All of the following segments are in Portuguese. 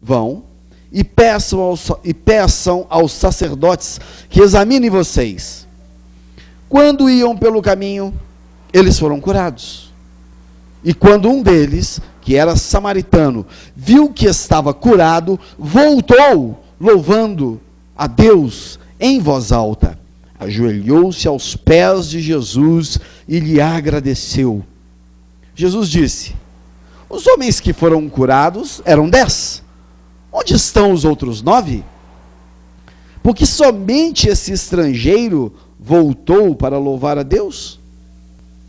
vão e peçam aos sacerdotes que examinem vocês. Quando iam pelo caminho, eles foram curados. E quando um deles, que era samaritano, viu que estava curado, voltou, louvando a Deus em voz alta. Ajoelhou-se aos pés de Jesus e lhe agradeceu. Jesus disse: os homens que foram curados eram 10. Onde estão os outros 9? Porque somente esse estrangeiro voltou para louvar a Deus.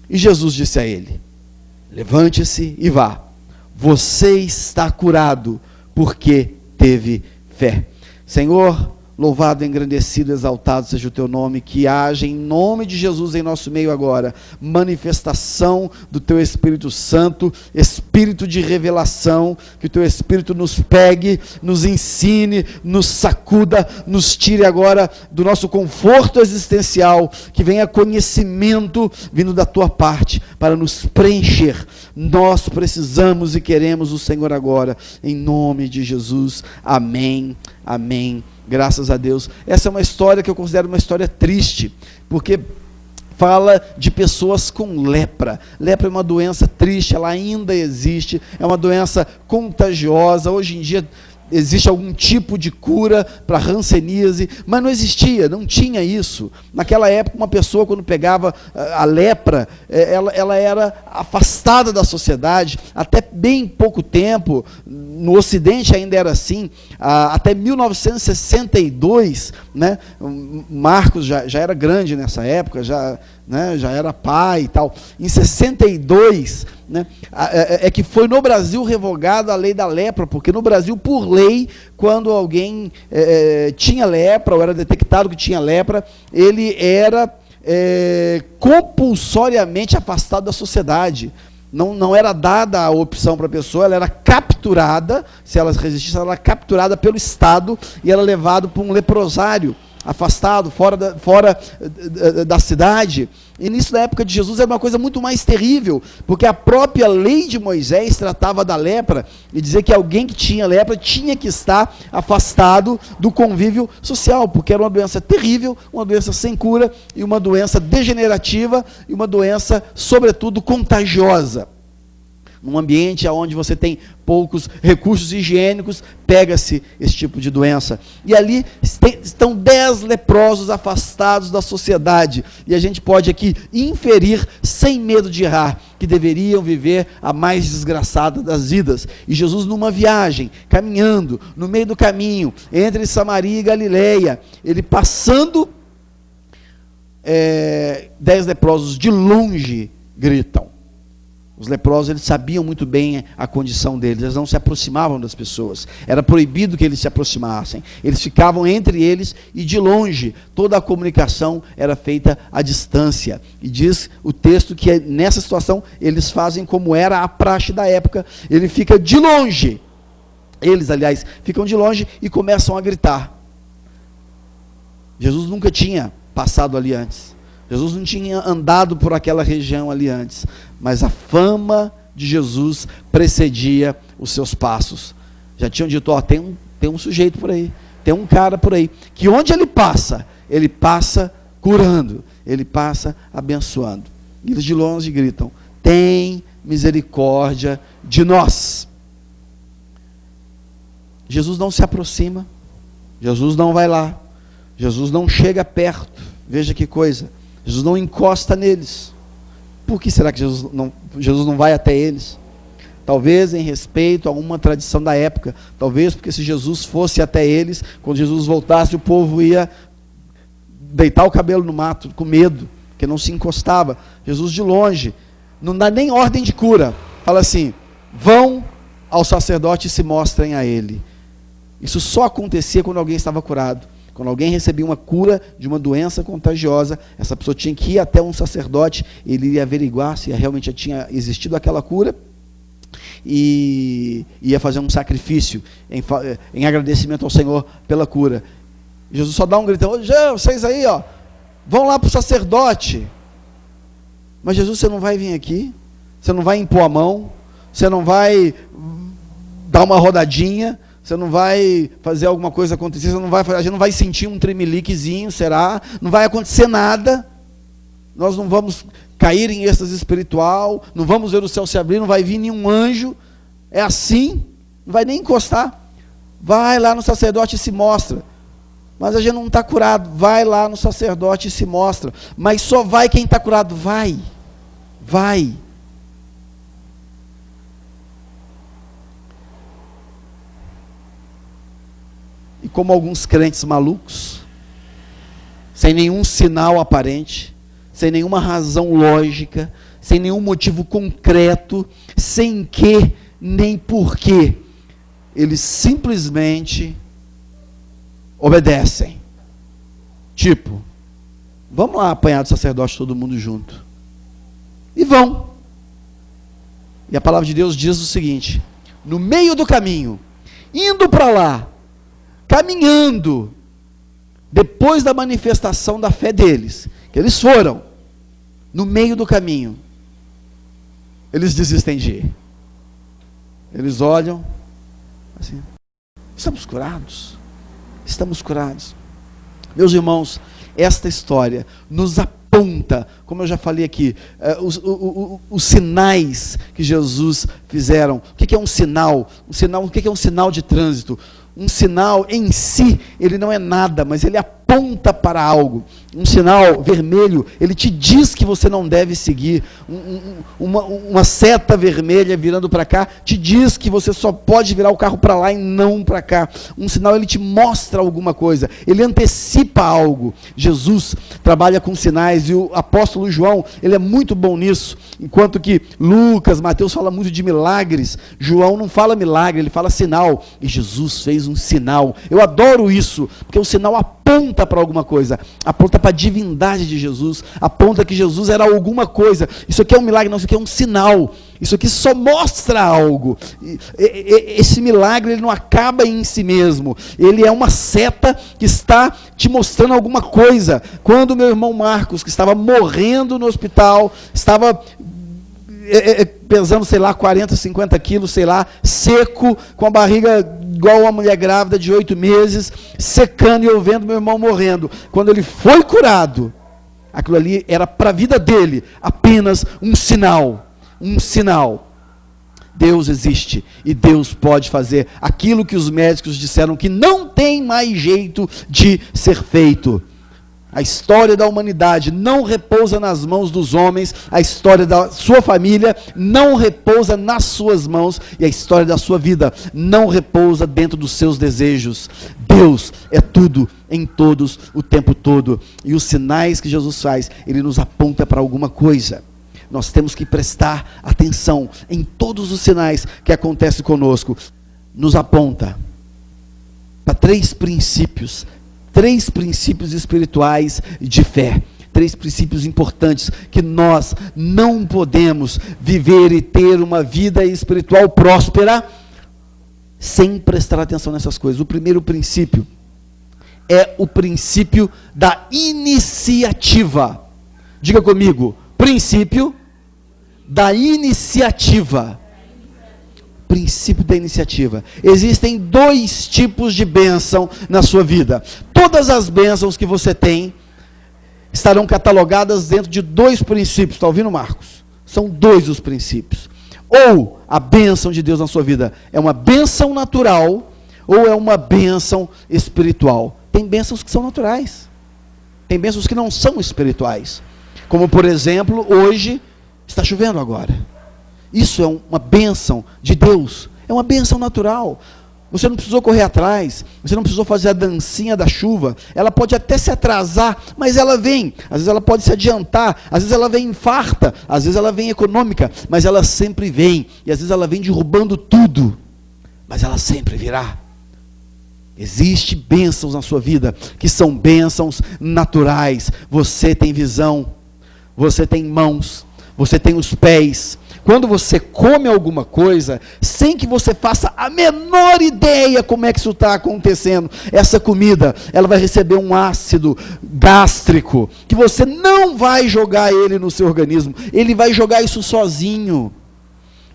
E Jesus disse a ele: levante-se e vá. Você está curado, porque teve fé. Senhor, louvado, engrandecido, exaltado seja o teu nome, que haja em nome de Jesus em nosso meio agora, manifestação do teu Espírito Santo, Espírito de revelação, que o teu Espírito nos pegue, nos ensine, nos sacuda, nos tire agora do nosso conforto existencial, que venha conhecimento vindo da tua parte, para nos preencher. Nós precisamos e queremos o Senhor agora, em nome de Jesus, amém, amém. Graças a Deus. Essa é uma história que eu considero uma história triste, porque fala de pessoas com lepra. Lepra é uma doença triste, ela ainda existe, é uma doença contagiosa. Hoje em dia existe algum tipo de cura para hanseníase, mas não existia, não tinha isso. Naquela época, uma pessoa, quando pegava a lepra, ela era afastada da sociedade, até bem pouco tempo. No Ocidente ainda era assim, até 1962, né? Marcos já era grande nessa época, já era pai e tal. Em 62, né, é que foi no Brasil revogada a lei da lepra, porque no Brasil, por lei, quando alguém tinha lepra, ou era detectado que tinha lepra, ele era compulsoriamente afastado da sociedade. Não era dada a opção para a pessoa, ela era capturada, se ela resistisse, ela era capturada pelo Estado e era levado para um leprosário, afastado, fora da cidade. E nisso, na época de Jesus, era uma coisa muito mais terrível, porque a própria lei de Moisés tratava da lepra, e dizia que alguém que tinha lepra tinha que estar afastado do convívio social, porque era uma doença terrível, uma doença sem cura, e uma doença degenerativa, e uma doença, sobretudo, contagiosa. Num ambiente onde você tem poucos recursos higiênicos, pega-se esse tipo de doença. E ali estão 10 leprosos afastados da sociedade. E a gente pode aqui inferir, sem medo de errar, que deveriam viver a mais desgraçada das vidas. E Jesus, numa viagem, caminhando, no meio do caminho, entre Samaria e Galileia, ele passando, 10 leprosos de longe gritam. Os leprosos, eles sabiam muito bem a condição deles, eles não se aproximavam das pessoas, era proibido que eles se aproximassem, eles ficavam entre eles e de longe, toda a comunicação era feita à distância, e diz o texto que nessa situação, eles fazem como era a praxe da época, ele fica de longe, eles aliás, ficam de longe e começam a gritar. Jesus nunca tinha passado ali antes, Jesus não tinha andado por aquela região ali antes, mas a fama de Jesus precedia os seus passos. Já tinham dito, tem um sujeito por aí, tem um cara por aí, que onde ele passa curando, ele passa abençoando. E eles de longe gritam, tem misericórdia de nós. Jesus não se aproxima, Jesus não vai lá, Jesus não chega perto, veja que coisa, Jesus não encosta neles. Por que será que Jesus não vai até eles? Talvez em respeito a uma tradição da época, talvez porque se Jesus fosse até eles, quando Jesus voltasse, o povo ia deitar o cabelo no mato, com medo, porque não se encostava. Jesus de longe, não dá nem ordem de cura, fala assim, vão ao sacerdote e se mostrem a ele. Isso só acontecia quando alguém estava curado. Quando alguém recebia uma cura de uma doença contagiosa, essa pessoa tinha que ir até um sacerdote, ele ia averiguar se realmente já tinha existido aquela cura, e ia fazer um sacrifício em agradecimento ao Senhor pela cura. Jesus só dá um gritão, vocês aí, vão lá para o sacerdote. Mas Jesus, você não vai vir aqui, você não vai impor a mão, você não vai dar uma rodadinha, Você não vai fazer alguma coisa acontecer, a gente não vai sentir um tremeliquezinho, será? Não vai acontecer nada. Nós não vamos cair em êxtase espiritual, não vamos ver o céu se abrir, não vai vir nenhum anjo. É assim, não vai nem encostar. Vai lá no sacerdote e se mostra. Mas a gente não está curado. Vai lá no sacerdote e se mostra. Mas só vai quem está curado. Vai. E como alguns crentes malucos, sem nenhum sinal aparente, sem nenhuma razão lógica, sem nenhum motivo concreto, sem que nem porquê, eles simplesmente obedecem. Tipo, vamos lá apanhar do sacerdote todo mundo junto. E vão. E a palavra de Deus diz o seguinte: no meio do caminho, indo para lá, caminhando, depois da manifestação da fé deles, que eles foram, no meio do caminho, eles desistem de ir. Eles olham, assim, estamos curados. Meus irmãos, esta história nos aponta, como eu já falei aqui, os sinais que Jesus fizeram. O que é um sinal? O que é um sinal de trânsito? Um sinal em si, ele não é nada, mas ele aponta para algo. Um sinal vermelho, ele te diz que você não deve seguir. Uma seta vermelha virando para cá, te diz que você só pode virar o carro para lá e não para cá. Um sinal, ele te mostra alguma coisa, ele antecipa algo. Jesus trabalha com sinais, e o apóstolo João, ele é muito bom nisso. Enquanto que Lucas, Mateus fala muito de milagres, João não fala milagre, ele fala sinal. E Jesus fez um sinal. Eu adoro isso, porque o sinal aponta para alguma coisa, aponta para a divindade de Jesus, aponta que Jesus era alguma coisa. Isso aqui é um milagre, não, isso aqui é um sinal. Isso aqui só mostra algo. Esse milagre, ele não acaba em si mesmo. Ele é uma seta que está te mostrando alguma coisa. Quando o meu irmão Marcos, que estava morrendo no hospital, estava pesando, 40, 50 quilos, seco, com a barriga igual uma mulher grávida de 8 meses, secando, e eu vendo meu irmão morrendo. Quando ele foi curado, aquilo ali era para a vida dele apenas um sinal. Deus existe, e Deus pode fazer aquilo que os médicos disseram que não tem mais jeito de ser feito. A história da humanidade não repousa nas mãos dos homens, a história da sua família não repousa nas suas mãos, e a história da sua vida não repousa dentro dos seus desejos. Deus é tudo, em todos, o tempo todo, e os sinais que Jesus faz, ele nos aponta para alguma coisa. Nós temos que prestar atenção em todos os sinais que acontecem conosco. Nos aponta para três princípios espirituais de fé, 3 princípios importantes, que nós não podemos viver e ter uma vida espiritual próspera sem prestar atenção nessas coisas. O primeiro princípio é o princípio da iniciativa. Diga comigo, princípio da iniciativa. Princípio da iniciativa. Existem 2 tipos de bênção na sua vida. Todas as bênçãos que você tem estarão catalogadas dentro de 2 princípios. Está ouvindo, Marcos? São 2 os princípios. Ou a bênção de Deus na sua vida é uma bênção natural, ou é uma bênção espiritual. Tem bênçãos que são naturais, tem bênçãos que não são espirituais. Como, por exemplo, hoje está chovendo agora. Isso é uma bênção de Deus, é uma bênção natural. Você não precisou correr atrás, você não precisou fazer a dancinha da chuva. Ela pode até se atrasar, mas ela vem. Às vezes ela pode se adiantar, às vezes ela vem farta, às vezes ela vem econômica, mas ela sempre vem. E às vezes ela vem derrubando tudo, mas ela sempre virá. Existem bênçãos na sua vida que são bênçãos naturais. Você tem visão, você tem mãos, você tem os pés. Quando você come alguma coisa, sem que você faça a menor ideia como é que isso está acontecendo, essa comida, ela vai receber um ácido gástrico, que você não vai jogar ele no seu organismo, ele vai jogar isso sozinho.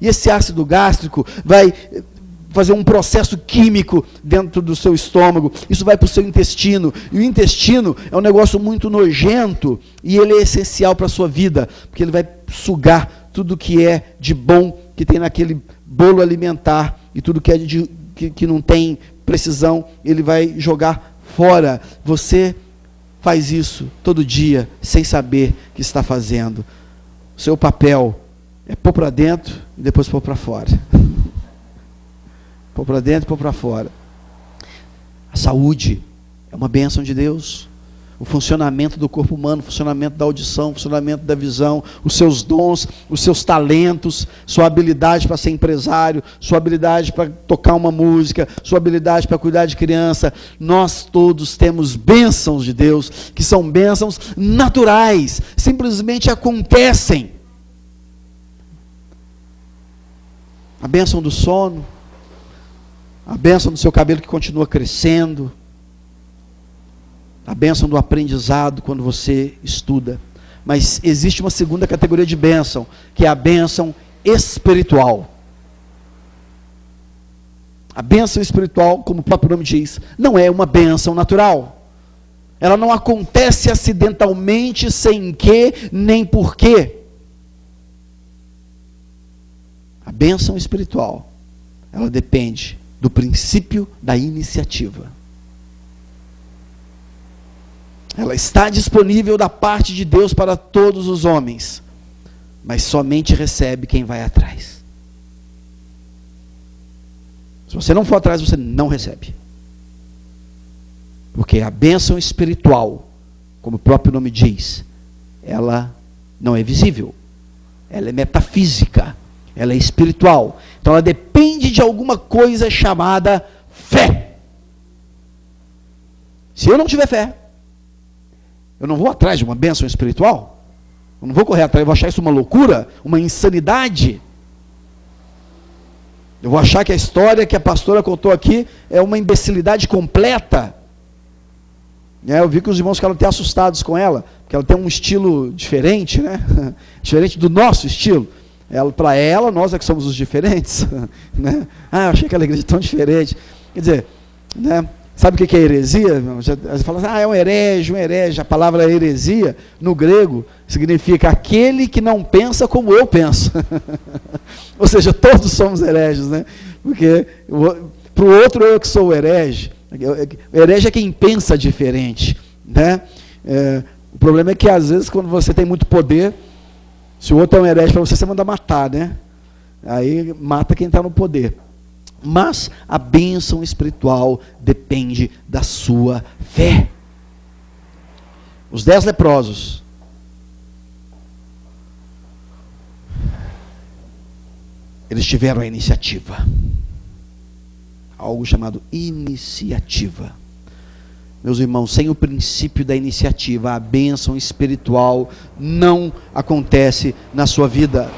E esse ácido gástrico vai fazer um processo químico dentro do seu estômago, isso vai para o seu intestino, e o intestino é um negócio muito nojento, e ele é essencial para a sua vida, porque ele vai sugar tudo que é de bom, que tem naquele bolo alimentar, e tudo que é que não tem precisão, ele vai jogar fora. Você faz isso todo dia, sem saber que está fazendo. O seu papel é pôr para dentro, e depois pôr para fora. Pôr para dentro e pôr para fora. A saúde é uma bênção de Deus. O funcionamento do corpo humano, o funcionamento da audição, o funcionamento da visão, os seus dons, os seus talentos, sua habilidade para ser empresário, sua habilidade para tocar uma música, sua habilidade para cuidar de criança. Nós todos temos bênçãos de Deus, que são bênçãos naturais, simplesmente acontecem. A bênção do sono, a bênção do seu cabelo que continua crescendo, a bênção do aprendizado quando você estuda. Mas existe uma segunda categoria de bênção, que é a bênção espiritual. A bênção espiritual, como o próprio nome diz, não é uma bênção natural. Ela não acontece acidentalmente, sem quê, nem porquê. A bênção espiritual, ela depende do princípio da iniciativa. Ela está disponível da parte de Deus para todos os homens, mas somente recebe quem vai atrás. Se você não for atrás, você não recebe. Porque a bênção espiritual, como o próprio nome diz, ela não é visível, ela é metafísica, ela é espiritual. Então ela depende de alguma coisa chamada fé. Se eu não tiver fé, eu não vou atrás de uma bênção espiritual, eu não vou correr atrás, eu vou achar isso uma loucura, uma insanidade. Eu vou achar que a história que a pastora contou aqui é uma imbecilidade completa. Eu vi que os irmãos ficaram até assustados com ela, porque ela tem um estilo diferente, né? Diferente do nosso estilo. Para ela, nós é que somos os diferentes. Né? Eu achei que ela igreja tão diferente. Quer dizer, né? Sabe o que é heresia? Você fala, é um herege, um herege. A palavra heresia, no grego, significa aquele que não pensa como eu penso. Ou seja, todos somos hereges, né? Porque para o outro eu que sou o herege. O herege é quem pensa diferente, né? O problema é que às vezes quando você tem muito poder, se o outro é um herege para você, você manda matar, né? Aí mata quem está no poder. Mas a bênção espiritual depende da sua fé. Os 10 leprosos, eles tiveram a iniciativa. Algo chamado iniciativa. Meus irmãos, sem o princípio da iniciativa, a bênção espiritual não acontece na sua vida.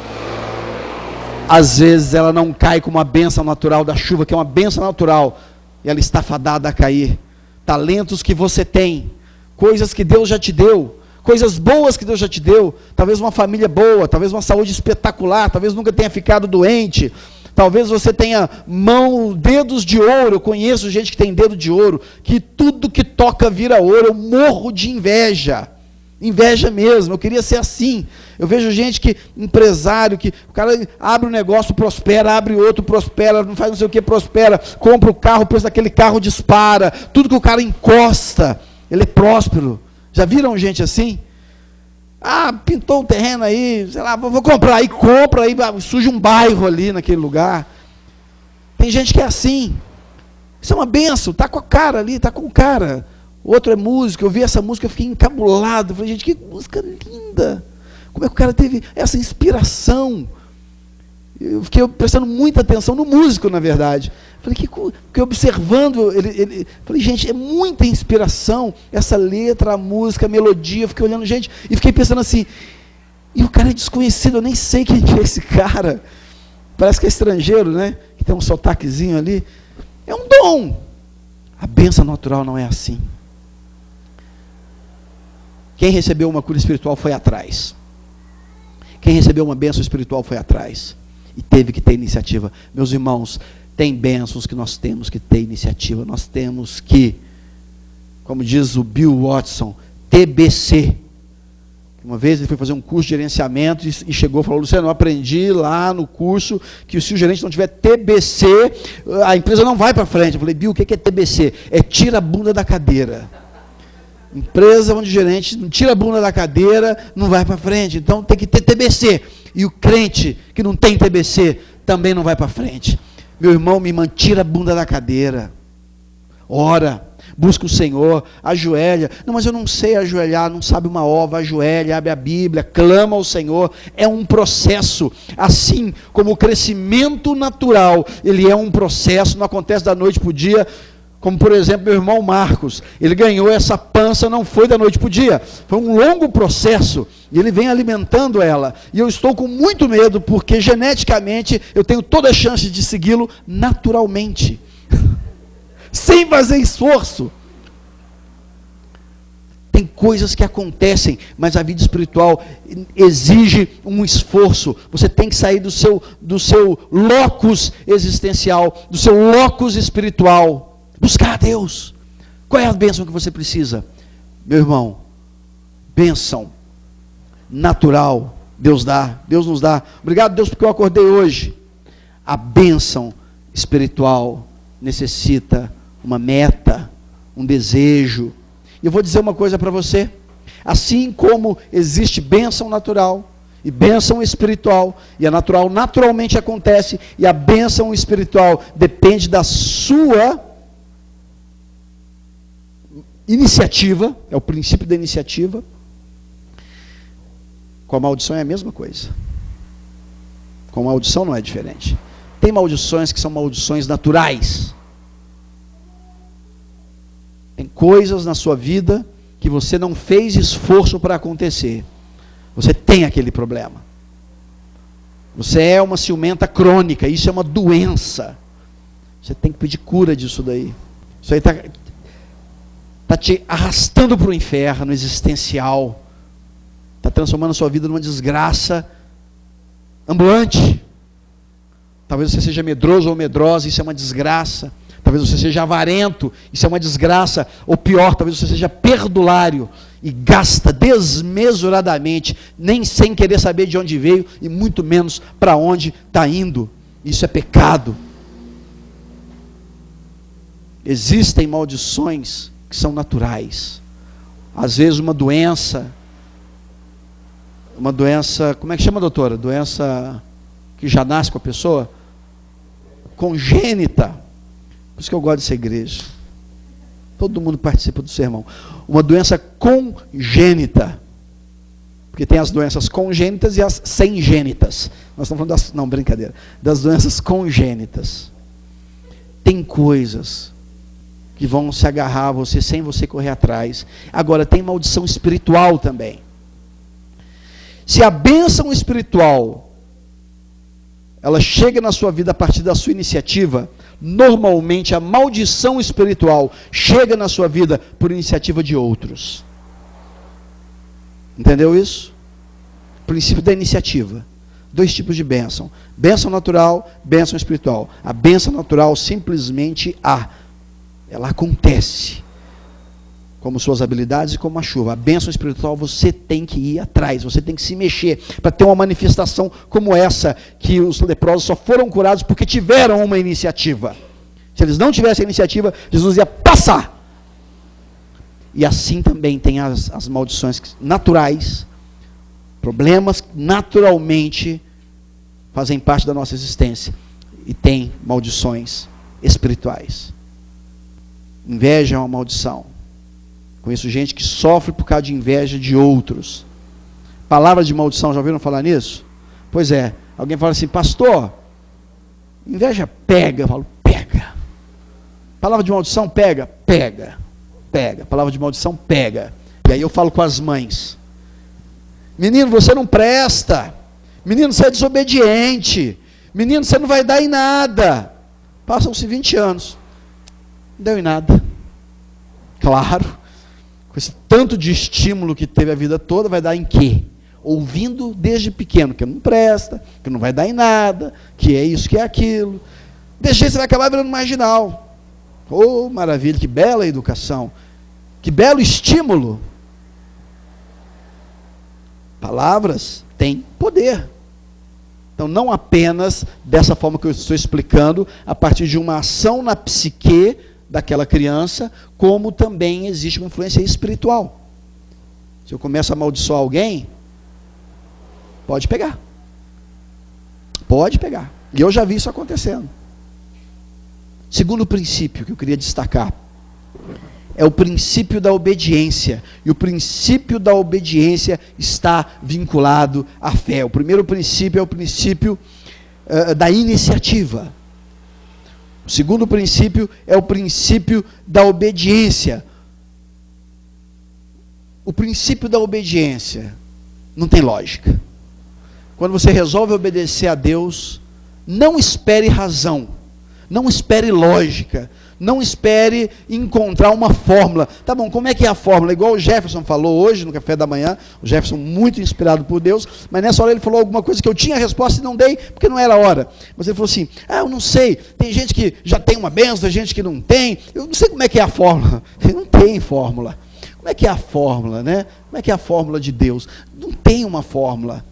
Às vezes ela não cai como a bênção natural da chuva, que é uma bênção natural, e ela está fadada a cair. Talentos que você tem, coisas que Deus já te deu, coisas boas que Deus já te deu, talvez uma família boa, talvez uma saúde espetacular, talvez nunca tenha ficado doente, talvez você tenha dedos de ouro. Eu conheço gente que tem dedo de ouro, que tudo que toca vira ouro. Eu morro de inveja mesmo, eu queria ser assim. Eu vejo gente que, empresário, que o cara abre um negócio, prospera, abre outro, prospera, não faz não sei o que, prospera, compra o carro, o preço daquele carro dispara, tudo que o cara encosta, ele é próspero. Já viram gente assim? Pintou um terreno aí, sei lá, vou comprar, aí compra, aí surge um bairro ali naquele lugar. Tem gente que é assim. Isso é uma benção, está com a cara ali, está com o cara. Outro é música, eu vi essa música, eu fiquei encabulado, falei, gente, que música linda, como é que o cara teve essa inspiração? Eu fiquei prestando muita atenção no músico, na verdade. Falei, que observando, falei, gente, é muita inspiração, essa letra, a música, a melodia, eu fiquei olhando, gente, e fiquei pensando assim, e o cara é desconhecido, eu nem sei quem é esse cara, parece que é estrangeiro, né, que tem um sotaquezinho ali, é um dom. A bênção natural não é assim. Quem recebeu uma cura espiritual foi atrás. Quem recebeu uma bênção espiritual foi atrás. e teve que ter iniciativa. Meus irmãos, tem bênçãos que nós temos que ter iniciativa. Nós temos que, como diz o Bill Watson, TBC. Uma vez ele foi fazer um curso de gerenciamento e chegou e falou: Luciano, eu aprendi lá no curso que se o gerente não tiver TBC, a empresa não vai para frente. Eu falei: Bill, o que é TBC? É tira a bunda da cadeira. Empresa onde o gerente não tira a bunda da cadeira, não vai para frente. Então tem que ter TBC. E o crente que não tem TBC também não vai para frente. Meu irmão, minha irmã, tira a bunda da cadeira. Ora, busca o Senhor, ajoelha. Não, mas eu não sei ajoelhar, não sabe uma ova, ajoelha, abre a Bíblia, clama ao Senhor. É um processo, assim como o crescimento natural, ele é um processo, não acontece da noite para o dia. Como, por exemplo, meu irmão Marcos, ele ganhou essa pança, não foi da noite para o dia, foi um longo processo, e ele vem alimentando ela, e eu estou com muito medo, porque geneticamente eu tenho toda a chance de segui-lo naturalmente, sem fazer esforço. Tem coisas que acontecem, mas a vida espiritual exige um esforço. Você tem que sair do seu locus existencial, do seu locus espiritual. Buscar a Deus. Qual é a bênção que você precisa? Meu irmão, bênção natural, Deus dá, Deus nos dá. Obrigado, Deus, porque eu acordei hoje. A bênção espiritual necessita uma meta, um desejo. E eu vou dizer uma coisa para você. Assim como existe bênção natural e bênção espiritual, e a natural naturalmente acontece, e a bênção espiritual depende da sua iniciativa, é o princípio da iniciativa. Com a maldição é a mesma coisa. Com a maldição não é diferente. Tem maldições que são maldições naturais. Tem coisas na sua vida que você não fez esforço para acontecer. Você tem aquele problema. Você é uma ciumenta crônica, isso é uma doença. Você tem que pedir cura disso daí. Isso aí está te arrastando para o inferno existencial, está transformando a sua vida numa desgraça ambulante. Talvez você seja medroso ou medrosa, isso é uma desgraça. Talvez você seja avarento, isso é uma desgraça. Ou pior, talvez você seja perdulário e gasta desmesuradamente, nem sem querer saber de onde veio e muito menos para onde está indo. Isso é pecado. Existem maldições que são naturais. Às vezes uma doença, como é que chama, doutora? Doença que já nasce com a pessoa? Congênita. Por isso que eu gosto dessa igreja. Todo mundo participa do sermão. Uma doença congênita. Porque tem as doenças congênitas e as sengênitas. Nós estamos falando das doenças congênitas. Tem coisas que vão se agarrar a você sem você correr atrás. Agora, tem maldição espiritual também. Se a bênção espiritual ela chega na sua vida a partir da sua iniciativa, normalmente a maldição espiritual chega na sua vida por iniciativa de outros. Entendeu isso? Princípio da iniciativa. 2 tipos de bênção. Bênção natural, bênção espiritual. A bênção natural simplesmente ela acontece, como suas habilidades e como a chuva. A bênção espiritual você tem que ir atrás, você tem que se mexer, para ter uma manifestação como essa, que os leprosos só foram curados porque tiveram uma iniciativa. Se eles não tivessem iniciativa, Jesus ia passar. E assim também tem as maldições naturais, problemas que naturalmente fazem parte da nossa existência, e tem maldições espirituais. Inveja é uma maldição. Conheço gente que sofre por causa de inveja de outros. Palavra de maldição, já ouviram falar nisso? Pois é, alguém fala assim: pastor, inveja pega. Eu falo: pega. Palavra de maldição pega? Pega. Palavra de maldição pega. E aí eu falo com as mães: menino, você não presta. Menino, você é desobediente. Menino, você não vai dar em nada. Passam-se 20 anos. Não deu em nada. Claro, com esse tanto de estímulo que teve a vida toda, vai dar em quê? ouvindo desde pequeno que não presta, que não vai dar em nada, que é isso, que é aquilo. Desse jeito você vai acabar virando marginal. Oh, maravilha, que bela educação, que belo estímulo. Palavras têm poder. Então, não apenas dessa forma que eu estou explicando, a partir de uma ação na psique daquela criança, como também existe uma influência espiritual. Se eu começo a amaldiçoar alguém, pode pegar. Pode pegar. E eu já vi isso acontecendo. Segundo princípio que eu queria destacar, é o princípio da obediência. E o princípio da obediência está vinculado à fé. O primeiro princípio é o princípio da iniciativa. O segundo princípio é o princípio da obediência. O princípio da obediência não tem lógica. Quando você resolve obedecer a Deus, não espere razão, não espere lógica, não espere encontrar uma fórmula. Tá bom, como é que é a fórmula? Igual o Jefferson falou hoje no café da manhã, o Jefferson muito inspirado por Deus, mas nessa hora ele falou alguma coisa que eu tinha a resposta e não dei, porque não era a hora. Mas ele falou assim, eu não sei, tem gente que já tem uma bênção, tem gente que não tem, eu não sei como é que é a fórmula. Não tem fórmula. Como é que é a fórmula, né? Como é que é a fórmula de Deus? Não tem uma fórmula.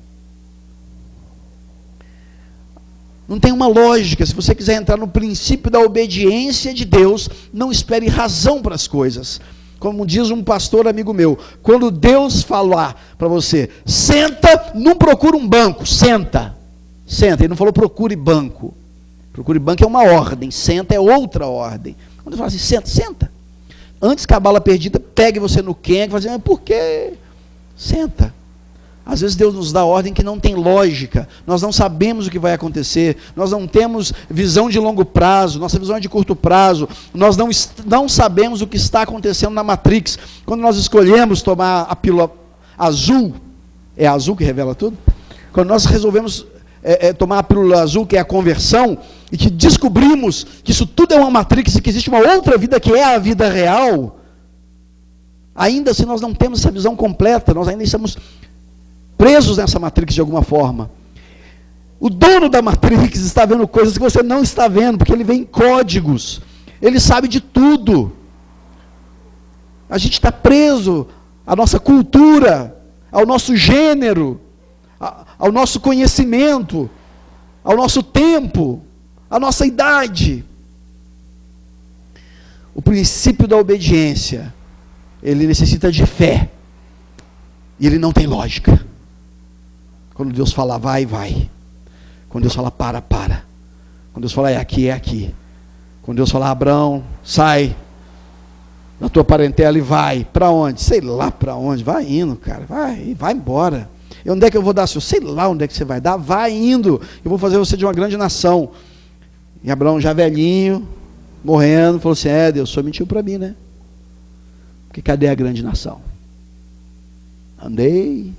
Não tem uma lógica. Se você quiser entrar no princípio da obediência de Deus, não espere razão para as coisas. Como diz um pastor amigo meu, quando Deus falar para você, senta, não procura um banco, senta. Senta, ele não falou procure banco. Procure banco é uma ordem, senta é outra ordem. Quando ele fala assim, senta, senta. Antes que a bala perdida pegue você no quem, fala assim, mas por quê? Senta. Às vezes Deus nos dá ordem que não tem lógica, nós não sabemos o que vai acontecer, nós não temos visão de longo prazo, nossa visão é de curto prazo, nós não sabemos o que está acontecendo na Matrix. Quando nós escolhemos tomar a pílula azul, é azul que revela tudo? Quando nós resolvemos tomar a pílula azul, que é a conversão, e que descobrimos que isso tudo é uma Matrix e que existe uma outra vida que é a vida real, ainda assim nós não temos essa visão completa, nós ainda estamos presos nessa Matrix de alguma forma. O dono da Matrix está vendo coisas que você não está vendo, porque ele vê em códigos, ele sabe de tudo. A gente está preso à nossa cultura, ao nosso gênero, ao nosso conhecimento, ao nosso tempo, à nossa idade. O princípio da obediência, ele necessita de fé, e ele não tem lógica. Quando Deus fala vai, vai. Quando Deus fala para. Quando Deus fala é aqui, é aqui. Quando Deus fala Abraão, sai da tua parentela e vai. Para onde? Sei lá para onde. Vai indo, cara. Vai embora. E onde é que eu vou dar? Sei lá onde é que você vai dar. Vai indo. Eu vou fazer você de uma grande nação. E Abraão já velhinho, morrendo, falou assim, Deus, o Senhor mentiu para mim, né? Porque cadê a grande nação? Andei,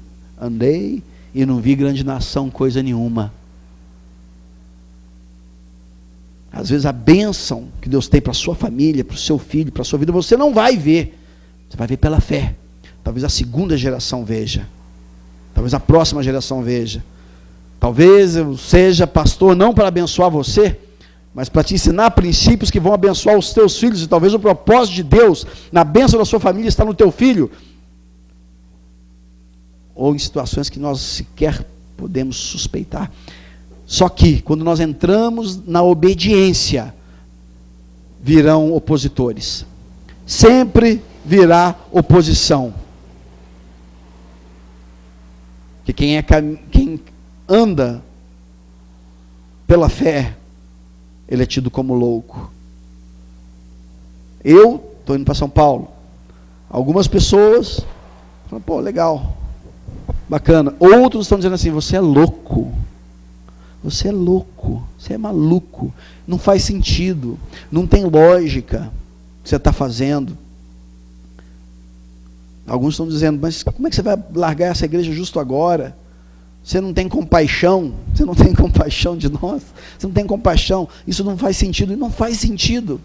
e não vi grande nação coisa nenhuma. Às vezes a bênção que Deus tem para a sua família, para o seu filho, para a sua vida, você não vai ver. Você vai ver pela fé. Talvez a segunda geração veja. Talvez a próxima geração veja. Talvez eu seja pastor não para abençoar você, mas para te ensinar princípios que vão abençoar os teus filhos. E talvez o propósito de Deus na bênção da sua família está no teu filho. Ou em situações que nós sequer podemos suspeitar. Só que, quando nós entramos na obediência, virão opositores. Sempre virá oposição. Que quem anda pela fé, ele é tido como louco. Eu estou indo para São Paulo. Algumas pessoas falam, pô, legal, bacana. Outros estão dizendo assim, você é louco. Você é louco, você é maluco, não faz sentido, não tem lógica o que você está fazendo. Alguns estão dizendo, mas como é que você vai largar essa igreja justo agora? Você não tem compaixão, você não tem compaixão de nós, você não tem compaixão, isso não faz sentido, e não faz sentido.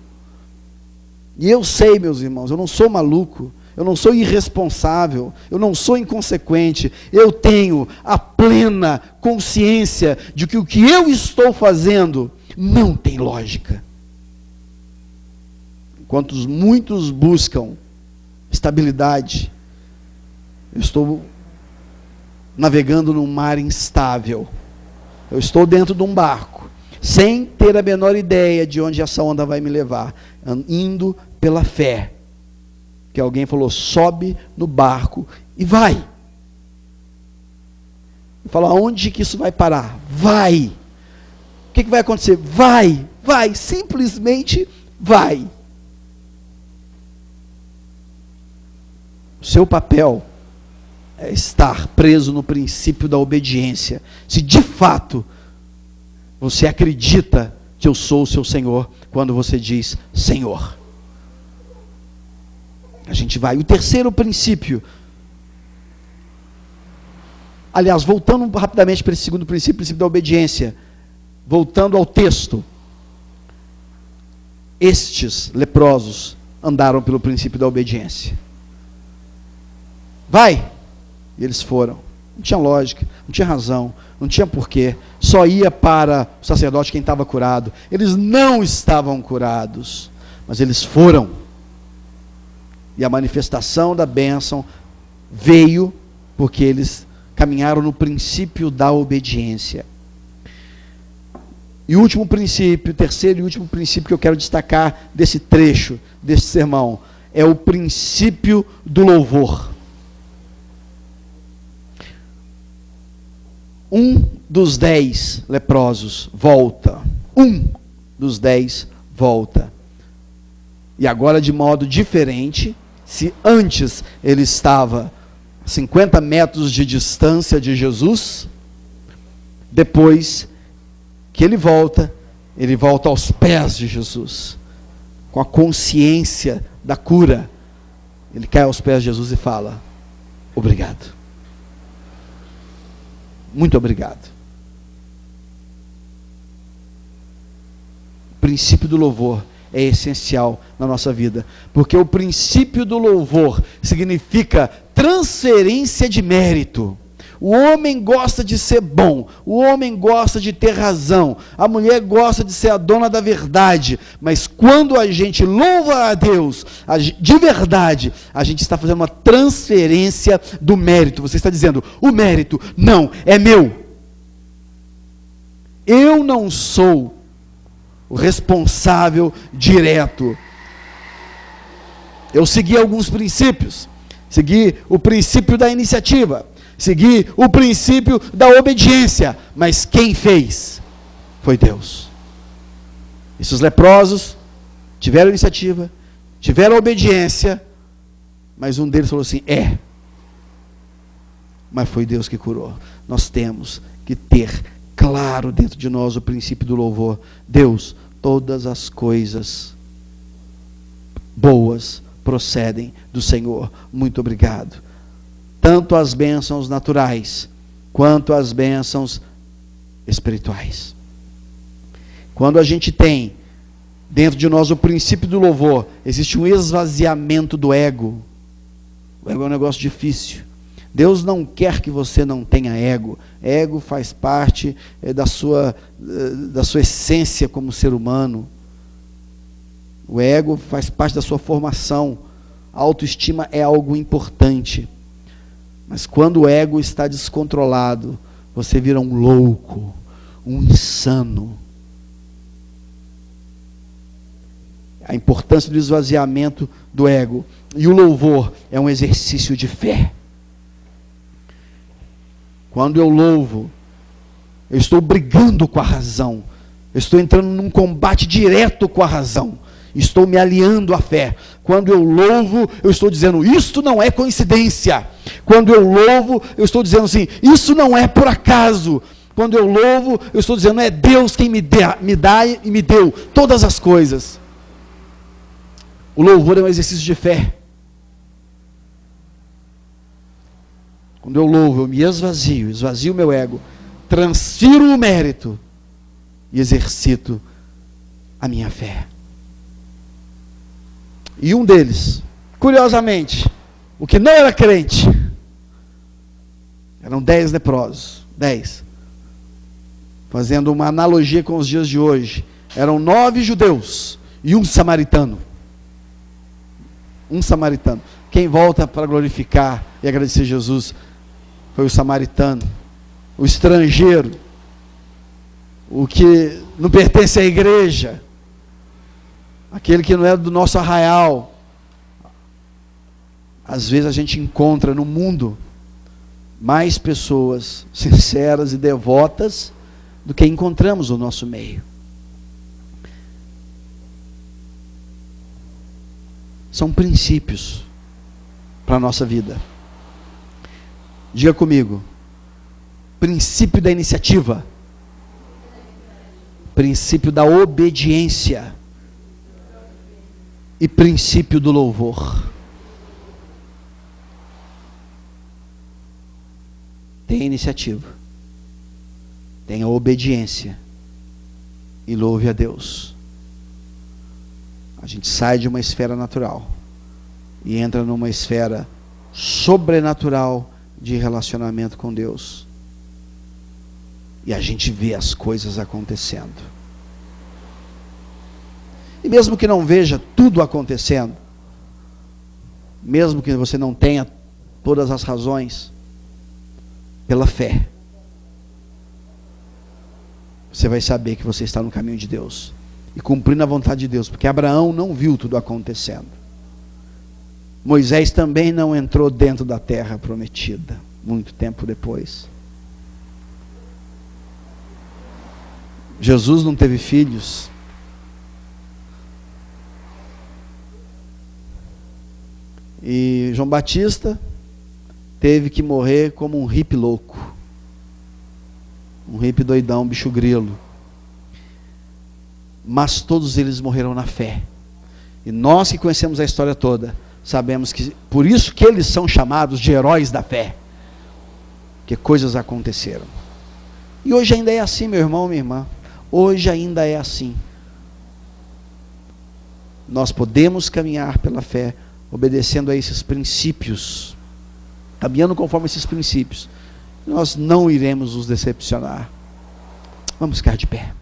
E eu sei, meus irmãos, eu não sou maluco, eu não sou irresponsável, eu não sou inconsequente, eu tenho a plena consciência de que o que eu estou fazendo não tem lógica. Enquanto muitos buscam estabilidade, eu estou navegando num mar instável. Eu estou dentro de um barco, sem ter a menor ideia de onde essa onda vai me levar, indo pela fé. Que alguém falou, sobe no barco e vai. Fala, aonde que isso vai parar? Vai. O que vai acontecer? Vai, simplesmente vai. O seu papel é estar preso no princípio da obediência. Se de fato você acredita que eu sou o seu Senhor, quando você diz Senhor. A gente vai. O terceiro princípio, aliás, voltando rapidamente para esse segundo princípio, o princípio da obediência, voltando ao texto, estes leprosos andaram pelo princípio da obediência. Vai! E eles foram. Não tinha lógica, não tinha razão, não tinha porquê. Só ia para o sacerdote quem estava curado. Eles não estavam curados, mas eles foram. E a manifestação da bênção veio porque eles caminharam no princípio da obediência. E o último princípio, o terceiro e último princípio que eu quero destacar desse trecho, desse sermão, é o princípio do louvor. Um dos 10 leprosos volta. Um dos 10 volta. E agora de modo diferente, se antes ele estava a 50 metros de distância de Jesus, depois que ele volta aos pés de Jesus, com a consciência da cura. Ele cai aos pés de Jesus e fala, obrigado. Muito obrigado. O princípio do louvor é essencial na nossa vida, porque o princípio do louvor significa transferência de mérito. O homem gosta de ser bom, o homem gosta de ter razão, a mulher gosta de ser a dona da verdade, mas quando a gente louva a Deus, de verdade, a gente está fazendo uma transferência do mérito. Você está dizendo, o mérito não é meu. Eu não sou o responsável direto. Eu segui alguns princípios, segui o princípio da iniciativa, segui o princípio da obediência, mas quem fez foi Deus. Esses leprosos tiveram iniciativa, tiveram obediência, mas um deles falou assim, mas foi Deus que curou. Nós temos que ter claro dentro de nós o princípio do louvor. Deus, todas as coisas boas procedem do Senhor. Muito obrigado. Tanto as bênçãos naturais, quanto as bênçãos espirituais. Quando a gente tem dentro de nós o princípio do louvor, existe um esvaziamento do ego. O ego é um negócio difícil. Deus não quer que você não tenha ego. Ego faz parte da sua essência como ser humano. O ego faz parte da sua formação. A autoestima é algo importante. Mas quando o ego está descontrolado, você vira um louco, um insano. A importância do esvaziamento do ego. E o louvor é um exercício de fé. Quando eu louvo, eu estou brigando com a razão. Eu estou entrando num combate direto com a razão. Estou me aliando à fé. Quando eu louvo, eu estou dizendo, isto não é coincidência. Quando eu louvo, eu estou dizendo assim, isso não é por acaso. Quando eu louvo, eu estou dizendo, é Deus quem me dá e me deu todas as coisas. O louvor é um exercício de fé. Quando eu louvo, eu me esvazio o meu ego, transfiro o mérito e exercito a minha fé. E um deles, curiosamente, o que não era crente. Eram 10 leprosos, 10. Fazendo uma analogia com os dias de hoje, eram 9 judeus e um samaritano. Um samaritano. Quem volta para glorificar e agradecer Jesus foi o samaritano, o estrangeiro, o que não pertence à igreja, aquele que não é do nosso arraial. Às vezes a gente encontra no mundo mais pessoas sinceras e devotas do que encontramos no nosso meio. São princípios para a nossa vida. Diga comigo: princípio da iniciativa, princípio da obediência e princípio do louvor. Tenha iniciativa, tenha obediência e louve a Deus. A gente sai de uma esfera natural e entra numa esfera sobrenatural de relacionamento com Deus. E a gente vê as coisas acontecendo. E mesmo que não veja tudo acontecendo, mesmo que você não tenha todas as razões, pela fé, você vai saber que você está no caminho de Deus e cumprindo a vontade de Deus, porque Abraão não viu tudo acontecendo. Moisés também não entrou dentro da terra prometida, muito tempo depois. Jesus não teve filhos. E João Batista teve que morrer como um hippie louco, um hippie doidão, um bicho grilo. Mas todos eles morreram na fé. E nós que conhecemos a história toda, sabemos que por isso que eles são chamados de heróis da fé, que coisas aconteceram. E hoje ainda é assim, meu irmão, minha irmã. Hoje ainda é assim. Nós podemos caminhar pela fé, obedecendo a esses princípios, caminhando conforme esses princípios. Nós não iremos nos decepcionar. Vamos ficar de pé.